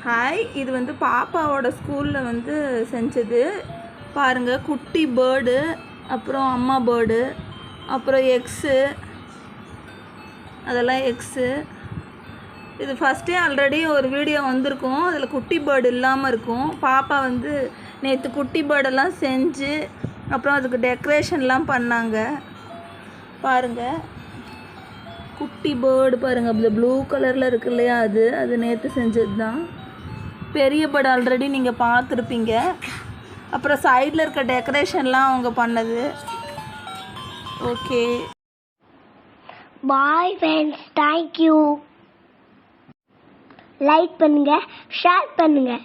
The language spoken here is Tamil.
ஹாய், இது வந்து பாப்பாவோட ஸ்கூலில் வந்து செஞ்சது பாருங்கள். குட்டி பேர்டு, அப்புறம் அம்மா பேர்டு, அப்புறம் எக்ஸு, அதெல்லாம் எக்ஸு. இது ஃபஸ்ட்டே ஆல்ரெடி ஒரு வீடியோ வந்திருக்கும், அதில் குட்டி பேர்டு இல்லாமல் இருக்கும். பாப்பா வந்து நேற்று குட்டி பேர்டெல்லாம் செஞ்சு அப்புறம் அதுக்கு டெக்கரேஷன்லாம் பண்ணாங்க பாருங்கள். குட்டி பேர்டு பாருங்கள், இந்த ப்ளூ கலரில் இருக்கு இல்லையா, அது நேற்று செஞ்சது தான். பெரிய பேர்டு ஆல்ரெடி நீங்கள் பார்த்துருப்பீங்க. அப்புறம் சைடில் இருக்க டெக்கரேஷன்லாம் அவங்க பண்ணது. Okay, bye friends, thank you. Like பண்ணுங்கள், ஷேர் பண்ணுங்கள்.